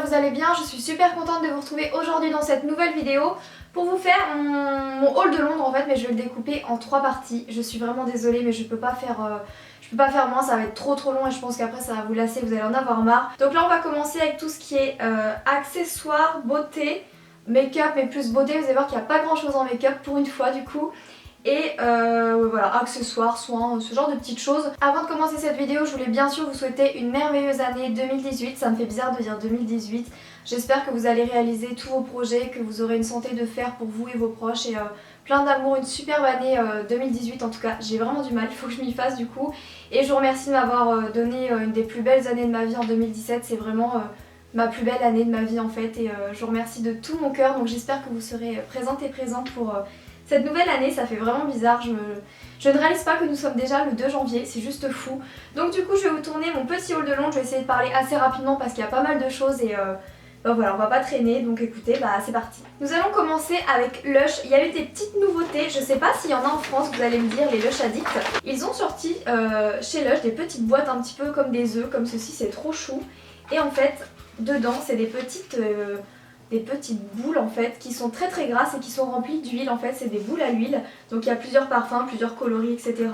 vous allez bien, je suis super contente de vous retrouver aujourd'hui dans cette nouvelle vidéo pour vous faire mon haul de Londres en fait, mais je vais le découper en 3 parties. Je suis vraiment désolée mais je peux pas faire moins, ça va être trop long et je pense qu'après ça va vous lasser, vous allez en avoir marre. Donc là on va commencer avec tout ce qui est accessoires, beauté, make-up mais plus beauté. Vous allez voir qu'il n'y a pas grand chose en make-up pour une fois du coup. Et voilà, accessoires, soins, ce genre de petites choses. Avant de commencer cette vidéo, je voulais bien sûr vous souhaiter une merveilleuse année 2018. Ça me fait bizarre de dire 2018. J'espère que vous allez réaliser tous vos projets, que vous aurez une santé de fer pour vous et vos proches. Et plein d'amour, une superbe année 2018 en tout cas. J'ai vraiment du mal, il faut que je m'y fasse du coup. Et je vous remercie de m'avoir donné une des plus belles années de ma vie en 2017. C'est vraiment ma plus belle année de ma vie en fait. Et je vous remercie de tout mon cœur. Donc j'espère que vous serez présentes et présentes pour... cette nouvelle année. Ça fait vraiment bizarre, je ne réalise pas que nous sommes déjà le 2 janvier, c'est juste fou. Donc du coup je vais vous tourner mon petit haul de Londres, je vais essayer de parler assez rapidement parce qu'il y a pas mal de choses et bah voilà, on va pas traîner, donc écoutez, bah c'est parti. Nous allons commencer avec Lush. Il y a eu des petites nouveautés, je sais pas s'il y en a en France, vous allez me dire, les Lush Addicts. Ils ont sorti chez Lush des petites boîtes un petit peu comme des œufs, comme ceci, c'est trop chou. Et en fait, dedans c'est des petites boules en fait qui sont très grasses et qui sont remplies d'huile. En fait c'est des boules à l'huile, donc il y a plusieurs parfums, plusieurs coloris, etc.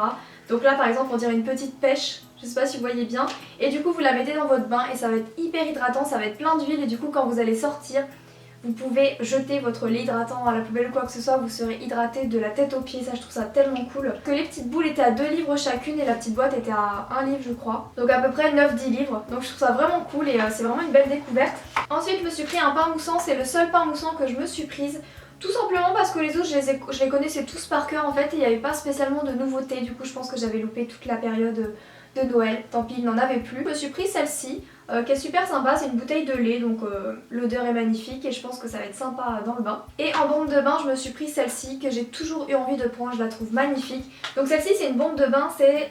Donc là par exemple on dirait une petite pêche, je sais pas si vous voyez bien, et du coup vous la mettez dans votre bain et ça va être hyper hydratant, ça va être plein d'huile et du coup quand vous allez sortir vous pouvez jeter votre lait hydratant à la poubelle ou quoi que ce soit, vous serez hydraté de la tête aux pieds, ça je trouve ça tellement cool. Que les petites boules étaient à 2 livres chacune et la petite boîte était à 1 livre je crois. Donc à peu près 9-10 livres, donc je trouve ça vraiment cool et c'est vraiment une belle découverte. Ensuite je me suis pris un pain moussant, c'est le seul pain moussant que je me suis prise. Tout simplement parce que les autres je les connaissais tous par cœur en fait et il n'y avait pas spécialement de nouveautés. Du coup je pense que j'avais loupé toute la période de Noël, tant pis il n'en avait plus. Je me suis pris celle-ci qui est super sympa, c'est une bouteille de lait donc l'odeur est magnifique et je pense que ça va être sympa dans le bain. Et en bombe de bain je me suis pris celle-ci que j'ai toujours eu envie de prendre, je la trouve magnifique. Donc celle-ci c'est une bombe de bain, c'est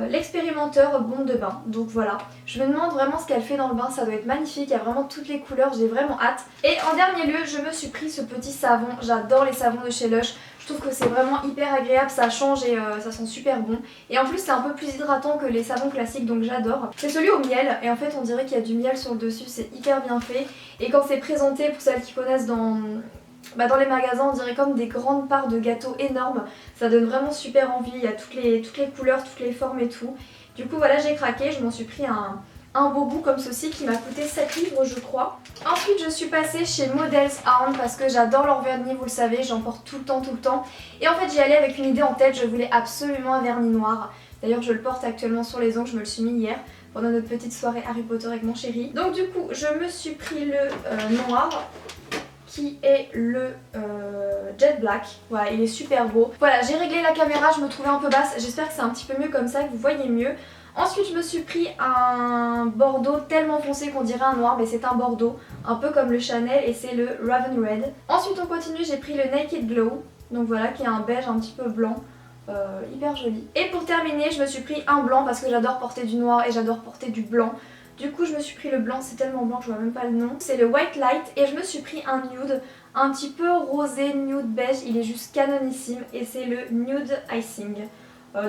l'expérimenteur bombe de bain, donc voilà. Je me demande vraiment ce qu'elle fait dans le bain, ça doit être magnifique, il y a vraiment toutes les couleurs, j'ai vraiment hâte. Et en dernier lieu je me suis pris ce petit savon, j'adore les savons de chez Lush. Je trouve que c'est vraiment hyper agréable, ça change et ça sent super bon. Et en plus c'est un peu plus hydratant que les savons classiques donc j'adore. C'est celui au miel et en fait on dirait qu'il y a du miel sur le dessus, c'est hyper bien fait. Et quand c'est présenté, pour celles qui connaissent dans les magasins, on dirait comme des grandes parts de gâteaux énormes. Ça donne vraiment super envie, il y a toutes les couleurs, toutes les formes et tout. Du coup voilà j'ai craqué, je m'en suis pris un beau bout comme ceci qui m'a coûté 7 livres je crois. Ensuite je suis passée chez Models Hound parce que j'adore leur vernis, vous le savez, j'en porte tout le temps. Et en fait j'y allais avec une idée en tête, je voulais absolument un vernis noir. D'ailleurs je le porte actuellement sur les ongles, je me le suis mis hier pendant notre petite soirée Harry Potter avec mon chéri. Donc du coup je me suis pris le noir qui est le Jet Black. Voilà, il est super beau. Voilà, j'ai réglé la caméra, je me trouvais un peu basse, j'espère que c'est un petit peu mieux comme ça, que vous voyez mieux. Ensuite je me suis pris un bordeaux tellement foncé qu'on dirait un noir, mais c'est un bordeaux, un peu comme le Chanel et c'est le Raven Red. Ensuite on continue, j'ai pris le Naked Glow, donc voilà, qui est un beige un petit peu blanc. Hyper joli. Et pour terminer je me suis pris un blanc parce que j'adore porter du noir et j'adore porter du blanc. Du coup je me suis pris le blanc, c'est tellement blanc que je vois même pas le nom. C'est le White Light et je me suis pris un nude, un petit peu rosé, nude beige, il est juste canonissime et c'est le Nude Icing.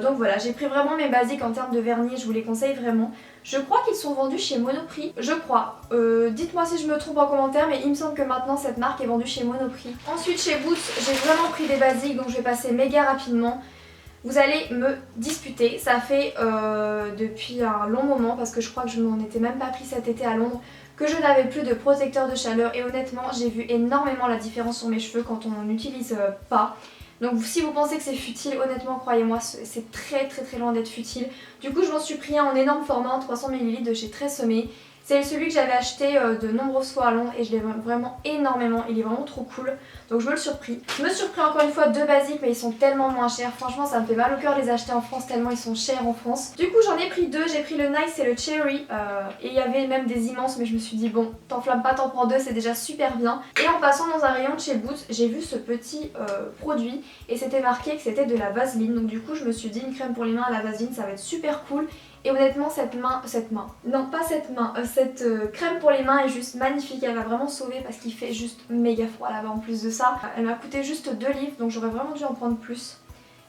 Donc voilà, j'ai pris vraiment mes basiques en termes de vernis, je vous les conseille vraiment. Je crois qu'ils sont vendus chez Monoprix, je crois. Dites-moi si je me trompe en commentaire, mais il me semble que maintenant cette marque est vendue chez Monoprix. Ensuite chez Boots, j'ai vraiment pris des basiques, donc je vais passer méga rapidement. Vous allez me disputer, ça fait depuis un long moment, parce que je crois que je m'en étais même pas pris cet été à Londres, que je n'avais plus de protecteur de chaleur et honnêtement j'ai vu énormément la différence sur mes cheveux quand on n'utilise pas. Donc si vous pensez que c'est futile, honnêtement croyez-moi c'est très loin d'être futile. Du coup je m'en suis pris un en énorme format en 300 ml de chez Tresemmé. C'est celui que j'avais acheté de nombreuses fois à Londres et je l'aime vraiment énormément, il est vraiment trop cool. Donc je me le suis repris. Je me suis repris encore une fois 2 basiques mais ils sont tellement moins chers. Franchement ça me fait mal au cœur de les acheter en France tellement ils sont chers en France. Du coup j'en ai pris 2, j'ai pris le Nice et le Cherry. Et il y avait même des immenses mais je me suis dit bon t'enflamme pas, t'en prends 2, c'est déjà super bien. Et en passant dans un rayon de chez Boots, j'ai vu ce petit produit et c'était marqué que c'était de la vaseline. Donc du coup je me suis dit une crème pour les mains à la vaseline ça va être super cool. Et honnêtement cette crème pour les mains est juste magnifique, elle va vraiment sauver parce qu'il fait juste méga froid là-bas en plus de ça. Elle m'a coûté juste 2 livres donc j'aurais vraiment dû en prendre plus.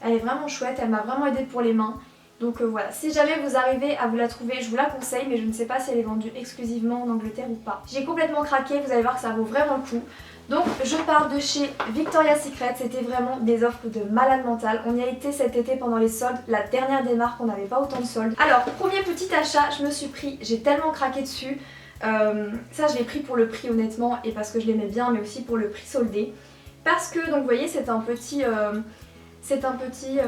Elle est vraiment chouette, elle m'a vraiment aidée pour les mains. Donc voilà, si jamais vous arrivez à vous la trouver, je vous la conseille, mais je ne sais pas si elle est vendue exclusivement en Angleterre ou pas. J'ai complètement craqué, vous allez voir que ça vaut vraiment le coup. Donc je pars de chez Victoria's Secret, c'était vraiment des offres de malade mental. On y a été cet été pendant les soldes, la dernière des marques, on n'avait pas autant de soldes. Alors, premier petit achat, je me suis pris, j'ai tellement craqué dessus. Ça je l'ai pris pour le prix honnêtement et parce que je l'aimais bien, mais aussi pour le prix soldé. Parce que, donc vous voyez, c'est un petit...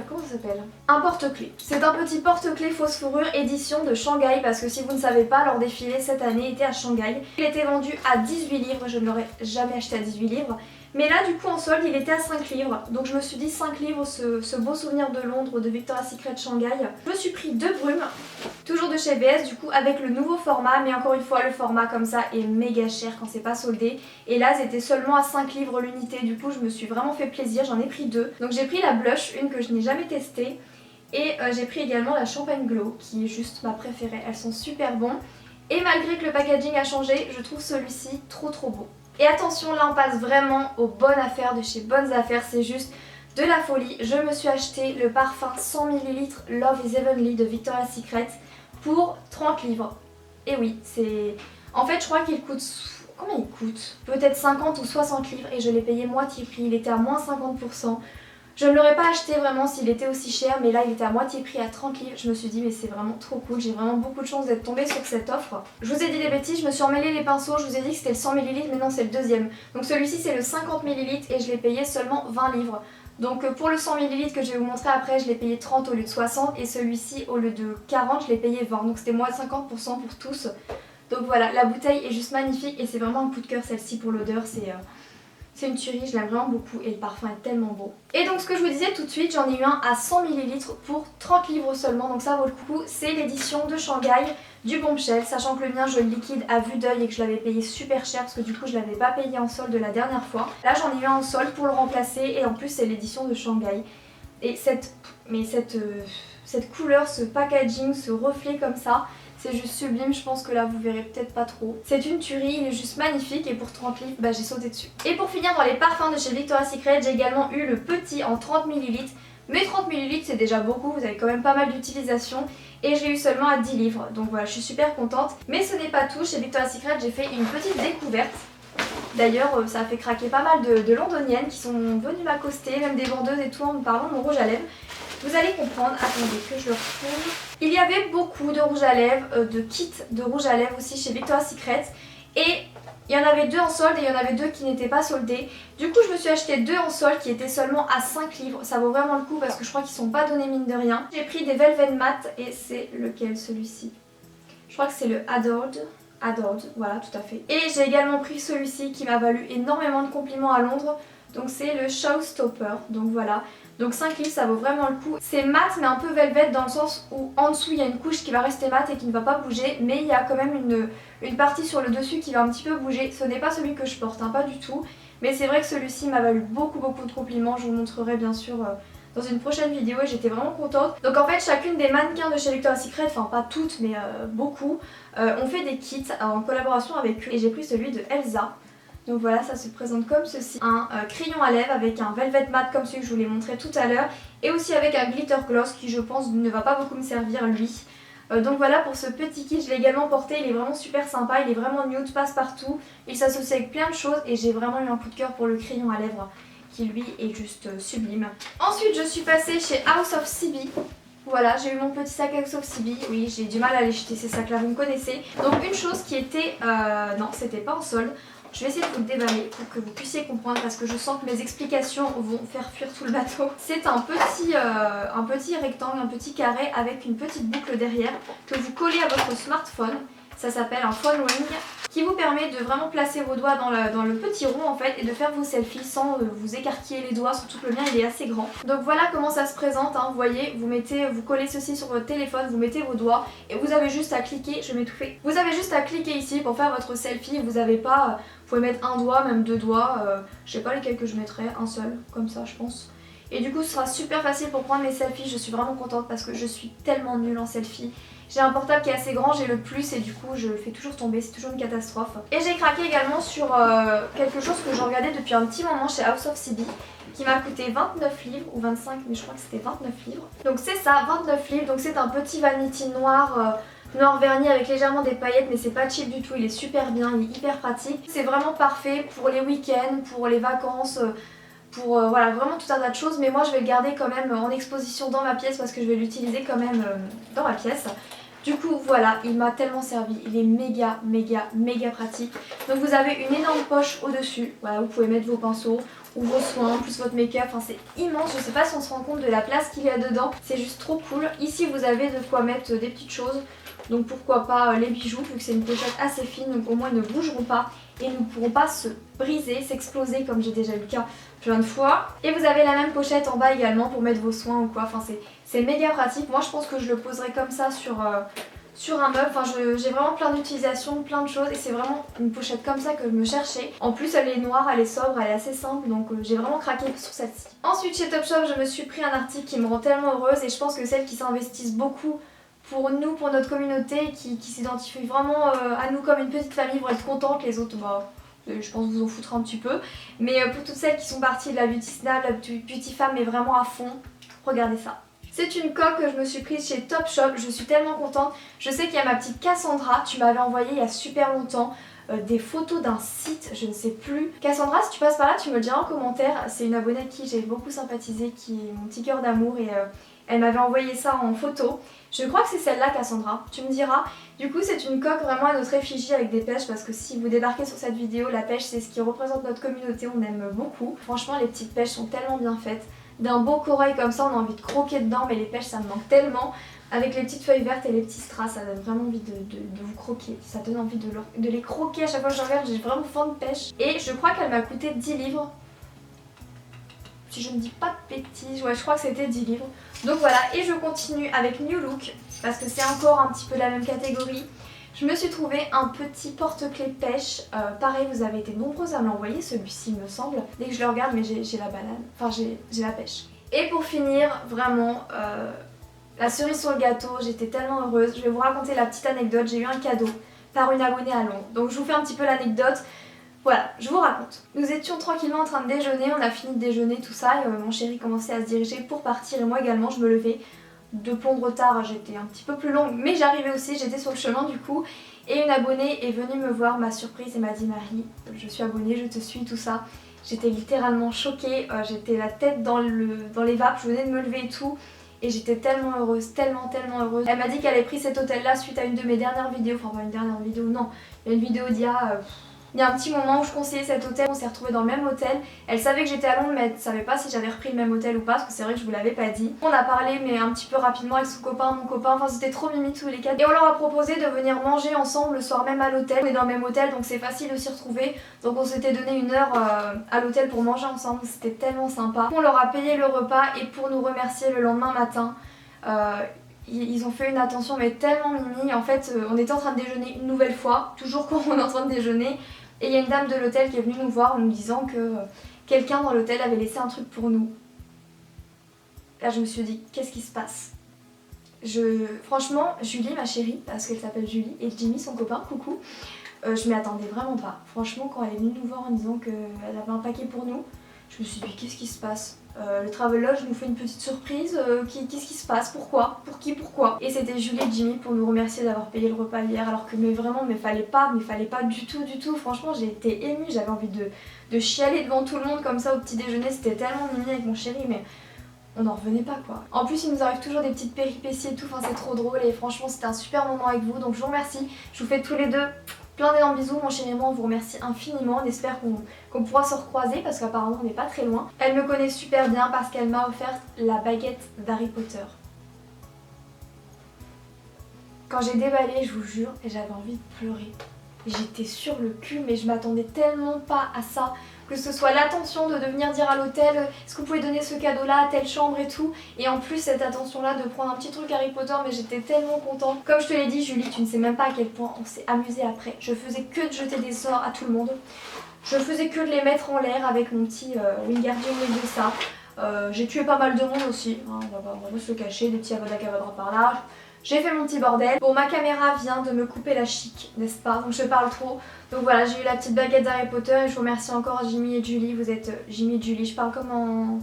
comment ça s'appelle? Un porte-clés. C'est un petit porte-clés fausse fourrure édition de Shanghai parce que si vous ne savez pas, leur défilé cette année était à Shanghai. Il était vendu à 18 livres, je ne l'aurais jamais acheté à 18 livres. Mais là du coup en solde il était à 5 livres. Donc je me suis dit 5 livres, ce beau souvenir de Londres de Victoria's Secret Shanghai. Je me suis pris 2 brumes, toujours de chez BS du coup avec le nouveau format. Mais encore une fois le format comme ça est méga cher quand c'est pas soldé. Et là c'était seulement à 5 livres l'unité. Du coup je me suis vraiment fait plaisir, j'en ai pris 2. Donc j'ai pris la blush, une que je n'ai jamais testée. Et j'ai pris également la Champagne Glow qui est juste ma préférée. Elles sont super bons. Et malgré que le packaging a changé, je trouve celui-ci trop beau. Et attention, là on passe vraiment aux bonnes affaires de chez Bonnes Affaires, c'est juste de la folie. Je me suis acheté le parfum 100 ml Love is Heavenly de Victoria's Secret pour 30 livres. Et oui, c'est... En fait je crois qu'il coûte... Combien il coûte? Peut-être 50 ou 60 livres et je l'ai payé moitié prix, il était à moins 50%. Je ne l'aurais pas acheté vraiment s'il était aussi cher, mais là il était à moitié prix à 30 livres. Je me suis dit mais c'est vraiment trop cool, j'ai vraiment beaucoup de chance d'être tombée sur cette offre. Je vous ai dit des bêtises, je me suis emmêlé les pinceaux, je vous ai dit que c'était le 100 ml mais non c'est le deuxième. Donc celui-ci c'est le 50 ml et je l'ai payé seulement 20 livres. Donc pour le 100 ml que je vais vous montrer après, je l'ai payé 30 au lieu de 60 et celui-ci au lieu de 40 je l'ai payé 20. Donc c'était moins de 50% pour tous. Donc voilà, la bouteille est juste magnifique et c'est vraiment un coup de cœur celle-ci pour l'odeur, c'est une tuerie, je l'aime vraiment beaucoup et le parfum est tellement beau. Et donc ce que je vous disais tout de suite, j'en ai eu un à 100 ml pour 30 livres seulement, donc ça vaut le coup. C'est l'édition de Shanghai du Bombshell, sachant que le mien je le liquide à vue d'œil et que je l'avais payé super cher parce que du coup je l'avais pas payé en solde la dernière fois. Là j'en ai eu un en solde pour le remplacer et en plus c'est l'édition de Shanghai. Et cette couleur, ce packaging, ce reflet comme ça, c'est juste sublime, je pense que là vous verrez peut-être pas trop. C'est une tuerie, il est juste magnifique et pour 30 livres, bah, j'ai sauté dessus. Et pour finir dans les parfums de chez Victoria's Secret, j'ai également eu le petit en 30 ml. Mais 30 ml c'est déjà beaucoup, vous avez quand même pas mal d'utilisation. Et je l'ai eu seulement à 10 livres, donc voilà, je suis super contente. Mais ce n'est pas tout, chez Victoria's Secret j'ai fait une petite découverte. D'ailleurs ça a fait craquer pas mal de londoniennes qui sont venues m'accoster, même des vendeuses et tout en me parlant de mon rouge à lèvres. Vous allez comprendre, attendez que je le retrouve. Il y avait beaucoup de rouge à lèvres, de kits de rouge à lèvres aussi chez Victoria's Secret. Et il y en avait 2 en solde et il y en avait 2 qui n'étaient pas soldés. Du coup je me suis acheté 2 en solde qui étaient seulement à 5 livres. Ça vaut vraiment le coup parce que je crois qu'ils sont pas donnés mine de rien. J'ai pris des Velvet Matte et c'est lequel celui-ci? Je crois que c'est le Adored, voilà tout à fait. Et j'ai également pris celui-ci qui m'a valu énormément de compliments à Londres. Donc c'est le Showstopper, donc voilà. Donc 5 livres ça vaut vraiment le coup. C'est mat mais un peu velvet dans le sens où en dessous il y a une couche qui va rester mat et qui ne va pas bouger. Mais il y a quand même une partie sur le dessus qui va un petit peu bouger. Ce n'est pas celui que je porte, hein, pas du tout. Mais c'est vrai que celui-ci m'a valu beaucoup de compliments. Je vous montrerai bien sûr dans une prochaine vidéo et j'étais vraiment contente. Donc en fait chacune des mannequins de chez Victoria's Secret, enfin pas toutes mais beaucoup, ont fait des kits en collaboration avec eux. Et j'ai pris celui de Elsa. Donc voilà, ça se présente comme ceci. Un crayon à lèvres avec un velvet matte comme celui que je vous l'ai montré tout à l'heure. Et aussi avec un glitter gloss qui je pense ne va pas beaucoup me servir lui. Donc voilà pour ce petit kit, je l'ai également porté, il est vraiment super sympa, il est vraiment nude, passe partout. Il s'associe avec plein de choses et j'ai vraiment eu un coup de cœur pour le crayon à lèvres qui lui est juste sublime. Ensuite je suis passée chez House of CB. Voilà, j'ai eu mon petit sac House of CB. Oui, j'ai du mal à les jeter ces sacs là, vous me connaissez. Donc une chose qui était... non, c'était pas en solde. Je vais essayer de vous le déballer pour que vous puissiez comprendre parce que je sens que mes explications vont faire fuir tout le bateau. C'est un petit rectangle, un petit carré avec une petite boucle derrière que vous collez à votre smartphone. Ça s'appelle un phone ring qui vous permet de vraiment placer vos doigts dans le petit rond en fait et de faire vos selfies sans vous écarquiller les doigts, surtout que le mien il est assez grand. Donc voilà comment ça se présente, hein. Vous voyez, vous collez ceci sur votre téléphone, vous mettez vos doigts et vous avez juste à cliquer, je vais m'étouffer. Vous avez juste à cliquer ici pour faire votre selfie, vous n'avez pas, vous pouvez mettre un doigt, même 2 doigts, je sais pas lesquels que je mettrais, un seul, comme ça je pense. Et du coup ce sera super facile pour prendre mes selfies, je suis vraiment contente parce que je suis tellement nulle en selfie. J'ai un portable qui est assez grand, j'ai le plus et du coup je le fais toujours tomber, c'est toujours une catastrophe. Et j'ai craqué également sur quelque chose que je regardais depuis un petit moment chez House of CB. qui m'a coûté 29 livres ou 25, mais je crois que c'était 29 livres. Donc c'est ça, 29 livres, donc c'est un petit vanity noir, noir verni avec légèrement des paillettes, mais c'est pas cheap du tout, il est super bien, il est hyper pratique. C'est vraiment parfait pour les week-ends, pour les vacances, pour voilà, vraiment tout un tas de choses, mais moi je vais le garder quand même en exposition dans ma pièce parce que je vais l'utiliser quand même dans ma pièce. Du coup voilà, il m'a tellement servi, il est méga pratique. Donc vous avez une énorme poche au dessus, voilà, vous pouvez mettre vos pinceaux ou vos soins, plus votre make-up, enfin c'est immense, je sais pas si on se rend compte de la place qu'il y a dedans, c'est juste trop cool. Ici vous avez de quoi mettre des petites choses, donc pourquoi pas les bijoux, vu que c'est une pochette assez fine, donc au moins ils ne bougeront pas et ne pourront pas se briser, s'exploser comme j'ai déjà eu le cas plein de fois. Et vous avez la même pochette en bas également pour mettre vos soins ou quoi, enfin c'est méga pratique. Moi je pense que je le poserai comme ça sur un meuble, enfin j'ai vraiment plein d'utilisations, plein de choses et c'est vraiment une pochette comme ça que je me cherchais. En plus elle est noire, elle est sobre, elle est assez simple, donc j'ai vraiment craqué sur celle-ci. Ensuite chez Topshop je me suis pris un article qui me rend tellement heureuse et je pense que celles qui s'investissent beaucoup pour nous, pour notre communauté, qui s'identifient vraiment à nous comme une petite famille vont être contentes, les autres bah je pense vous en foutre un petit peu. Mais pour toutes celles qui sont parties de la Beauty Snap, la Beauty Femme mais vraiment à fond, regardez ça. C'est une coque que je me suis prise chez Topshop, je suis tellement contente. Je sais qu'il y a ma petite Cassandra, tu m'avais envoyé il y a super longtemps des photos d'un site, je ne sais plus. Cassandra, si tu passes par là, tu me le diras en commentaire. C'est une abonnée à qui j'ai beaucoup sympathisé, qui est mon petit cœur d'amour et elle m'avait envoyé ça en photo. Je crois que c'est celle-là, Cassandra, tu me diras. Du coup, c'est une coque vraiment à notre effigie avec des pêches parce que si vous débarquez sur cette vidéo, la pêche c'est ce qui représente notre communauté, on aime beaucoup. Franchement, les petites pêches sont tellement bien faites. D'un beau corail comme ça, on a envie de croquer dedans, mais les pêches ça me manque tellement. Avec les petites feuilles vertes et les petits strass, ça donne vraiment envie de vous croquer. Ça donne envie de les croquer à chaque fois que je regarde, j'ai vraiment faim de pêche. Et je crois qu'elle m'a coûté 10 livres. Si je ne dis pas de bêtises, ouais je crois que c'était 10 livres. Donc voilà, et je continue avec New Look, parce que c'est encore un petit peu la même catégorie. Je me suis trouvé un petit porte-clés pêche, pareil vous avez été nombreuses à me l'envoyer, celui-ci me semble. Dès que je le regarde, mais j'ai la banane, enfin j'ai la pêche. Et pour finir, vraiment, la cerise sur le gâteau, j'étais tellement heureuse. Je vais vous raconter la petite anecdote, j'ai eu un cadeau par une abonnée à Londres. Donc je vous fais un petit peu l'anecdote. Voilà, je vous raconte. Nous étions tranquillement en train de déjeuner, on a fini de déjeuner, tout ça, et mon chéri commençait à se diriger pour partir et moi également, je me levais. De pont de retard, j'étais un petit peu plus longue, mais j'arrivais aussi, j'étais sur le chemin du coup. Et une abonnée est venue me voir, ma surprise, et m'a dit Marie, je suis abonnée, je te suis, tout ça. J'étais littéralement choquée, j'étais la tête dans les vapes, je venais de me lever et tout. Et j'étais tellement heureuse, tellement heureuse. Elle m'a dit qu'elle avait pris cet hôtel là suite à une de mes dernières vidéos, enfin pas une dernière vidéo, non, il y a une vidéo d'il y a un petit moment où je conseillais cet hôtel, on s'est retrouvés dans le même hôtel. Elle savait que j'étais à Londres mais elle ne savait pas si j'avais repris le même hôtel ou pas parce que c'est vrai que je vous l'avais pas dit. On a parlé mais un petit peu rapidement avec son copain, mon copain, enfin c'était trop mimi tous les quatre. Et on leur a proposé de venir manger ensemble le soir même à l'hôtel. On est dans le même hôtel donc c'est facile de s'y retrouver. Donc on s'était donné une heure à l'hôtel pour manger ensemble, c'était tellement sympa. On leur a payé le repas et pour nous remercier le lendemain matin, ils ont fait une attention mais tellement mimi. En fait on était en train de déjeuner une nouvelle fois, toujours quand on est en train de déjeuner. Et il y a une dame de l'hôtel qui est venue nous voir en nous disant que quelqu'un dans l'hôtel avait laissé un truc pour nous. Là je me suis dit, qu'est-ce qui se passe? Franchement, Julie, ma chérie, parce qu'elle s'appelle Julie, et Jimmy, son copain, coucou, je m'y attendais vraiment pas. Franchement, quand elle est venue nous voir en disant qu'elle avait un paquet pour nous, je me suis dit, qu'est-ce qui se passe? Le Travelodge nous fait une petite surprise, qu'est-ce qui se passe? Pourquoi? Pour qui? Pourquoi? Et c'était Julie et Jimmy pour nous remercier d'avoir payé le repas hier alors que mais vraiment mais fallait pas du tout. Franchement j'ai été émue, j'avais envie de chialer devant tout le monde comme ça au petit déjeuner, c'était tellement mignon avec mon chéri mais on n'en revenait pas quoi. En plus il nous arrive toujours des petites péripéties et tout, enfin c'est trop drôle et franchement c'était un super moment avec vous donc je vous remercie, je vous fais tous les deux plein d'énormes bisous, mon chéri et moi on vous remercie infiniment, on espère qu'on pourra se recroiser parce qu'apparemment on n'est pas très loin. Elle me connaît super bien parce qu'elle m'a offert la baguette d'Harry Potter. Quand j'ai déballé, je vous jure, j'avais envie de pleurer. J'étais sur le cul mais je m'attendais tellement pas à ça. Que ce soit l'attention de venir dire à l'hôtel est-ce que vous pouvez donner ce cadeau là à telle chambre et tout. Et en plus cette attention là de prendre un petit truc Harry Potter mais j'étais tellement contente. Comme je te l'ai dit Julie, tu ne sais même pas à quel point on s'est amusé après. Je faisais que de jeter des sorts à tout le monde. Je faisais que de les mettre en l'air avec mon petit Wingardium Leviosa. J'ai tué pas mal de monde aussi, hein, on va pas se le cacher, des petits Avada Kedavra par là. J'ai fait mon petit bordel. Bon, ma caméra vient de me couper la chic, n'est-ce pas? Donc je parle trop. Donc voilà, j'ai eu la petite baguette d'Harry Potter et je vous remercie encore Jimmy et Julie. Vous êtes Jimmy et Julie, je parle comme en...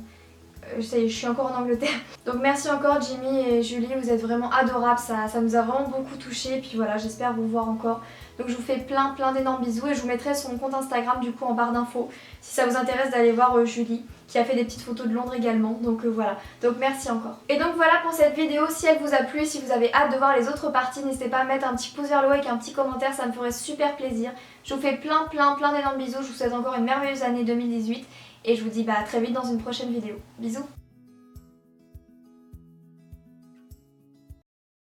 Ça y est, je suis encore en Angleterre. Donc merci encore Jimmy et Julie, vous êtes vraiment adorables, ça nous a vraiment beaucoup touché. Et puis voilà, j'espère vous voir encore. Donc je vous fais plein d'énormes bisous et je vous mettrai son compte Instagram du coup en barre d'infos si ça vous intéresse d'aller voir Julie qui a fait des petites photos de Londres également. Donc voilà, donc merci encore. Et donc voilà pour cette vidéo, si elle vous a plu, si vous avez hâte de voir les autres parties, n'hésitez pas à mettre un petit pouce vers le haut avec un petit commentaire, ça me ferait super plaisir. Je vous fais plein d'énormes bisous, je vous souhaite encore une merveilleuse année 2018 et je vous dis à très vite dans une prochaine vidéo. Bisous.